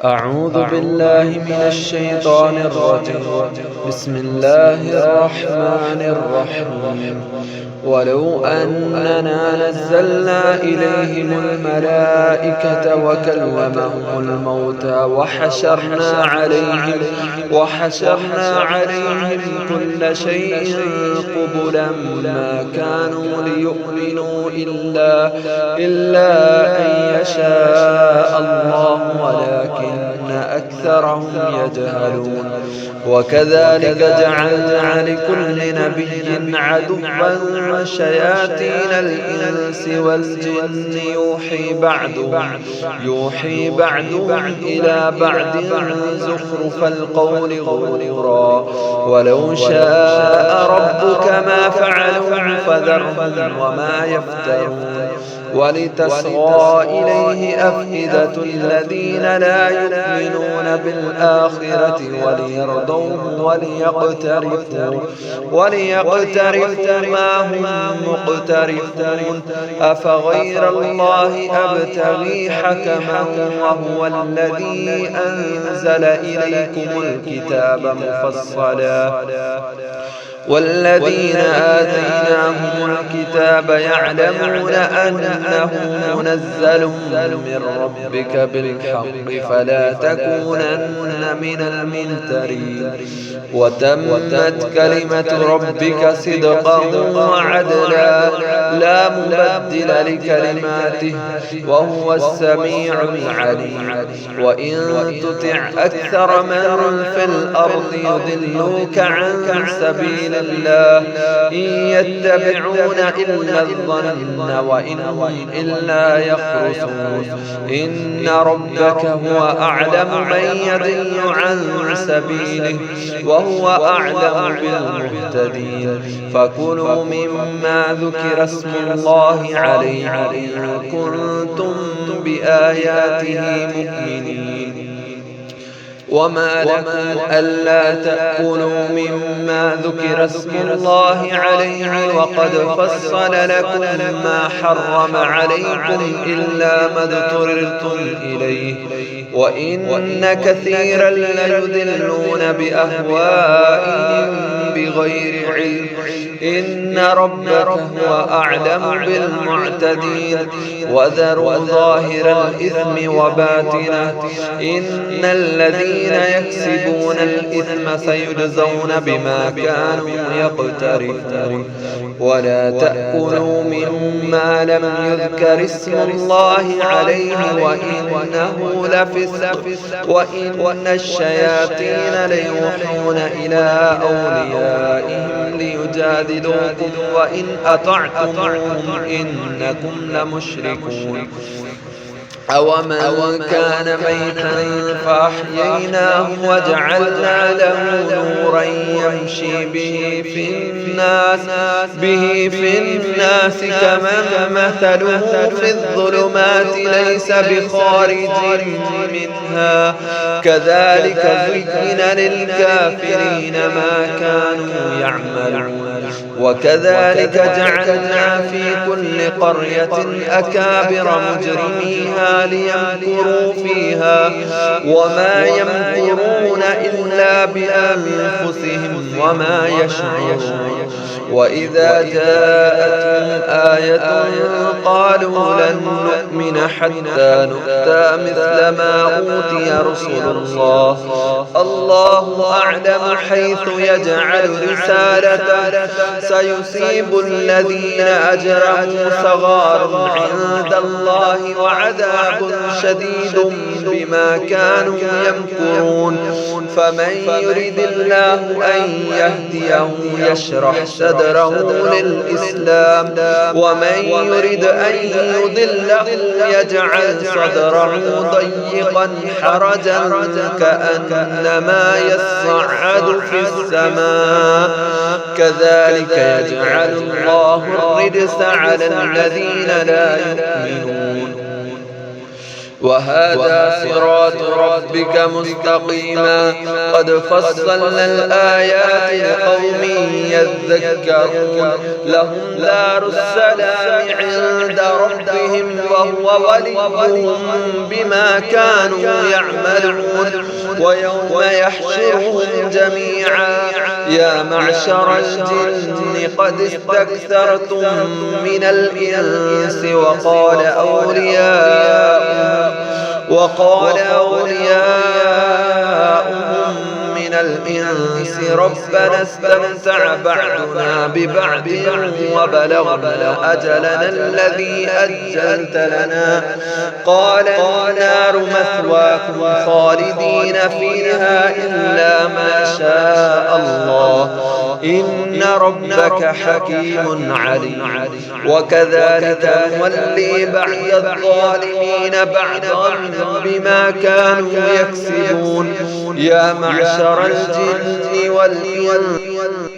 أعوذ بالله من الشيطان الرجيم. بسم الله الرحمن الرحيم. ولو أننا نزلنا إليهم الملائكة وكلمهم الموتى وحشرنا عليهم كل شيء قبلا ما كانوا ليؤمنوا إلا أن يشاء الله ولكن أكثرهم يجهلون. وكذلك جعلنا لكل نبي عدوا شياطين الإنس والجن يوحي بعضهم إلى بعض زخرف القول غرورا. ولو شاء ربك ما فعلوا فذرهم وما يفترون. ولتصغى إليه أفئدة الذين لا يؤمنون بالآخرة وليرضوه وليقترفوا ما هم مقترفون. أفغير الله أبتغي حكما وهو الذي أنزل إليكم الكتاب مفصلا والذين آتيناهم الكتاب يعلمون أنه منزل من ربك بالحق فلا تكونن من الممترين. وتمت كلمة ربك صدقا وعدلا لا مبدل لكلماته وهو السميع العليم. وإن تطع أكثر من في الأرض يضلوك عن سبيل الله إن يتبعون إلا الظن وإن هم إلا يخرصون. إن ربك هو أعلم من يضل عن سبيله وهو أعلم بالمهتدين. فكلوا مما ذكر اسم الله عليه إن كنتم بآياته مؤمنين. وما لكم ألا تأكلوا مما ذكر اسم الله عليه وقد فصل لكم ما حرم عليكم إلا ما اضطررتم إليه وإن كثيرا ليضلون بأهوائهم بغير علم. إن ربك هو أعلم بالمعتدين. وذروا ظاهر الإثم وباطنه إن الذين يكسبون الإثم سيجزون بما كانوا يقترفون. ولا تأكلوا مما لم يذكر اسم الله عليه وإنه لفسق وإن الشياطين ليوحون إلى أوليائهم ليجادلوكم وإن أطعتموهم إنكم لمشركون. أومن كان ميتا فأحييناه وجعلنا له نورا يمشي به في الناس كمن مثله في الظلمات ليس بخارج منها كذلك زين للكافرين ما كانوا يعملون. وكذلك جعلنا في كل قرية أكابر مجرميها ليمكروا فيها وما يمكرون إلا بأنفسهم وما يشعرون. وإذا جاءتهم آية قالوا لن نؤمن حتى نؤتى مثل ما أوتي رسل الله الله أعلم حيث يجعل رسالته سيصيب الذين أجرموا صغار عند الله وعذاب شديد بما كانوا يمكرون. فمن يرد الله أن يهديه يشرح صدره للإسلام ومن يرد أن يضله يجعل صدره ضيقا حرجا كأنما يصعد في السماء كذلك يجعل الله الرجس على الذين لا يؤمنون. وهذا صراط ربك مستقيما قد فصلنا الآيات لقوم يذكرون. لهم دار السلام عند ربهم وهو وليهم بما كانوا يعملون. ويوم يحشرهم جميعا يا معشر الجن قد استكثرتم من الإنس وقال أولياؤهم من الإنس ربنا استمتع بعضنا ببعض وبلغنا أجلنا الذي أجلت لنا قال النار مثواكم خالدين فيها إلا ما شاء الله إن ربك حكيم عليم وكذلك نولي بعض الظالمين بعضا بما كانوا يكسبون يا معشر الجن والإنس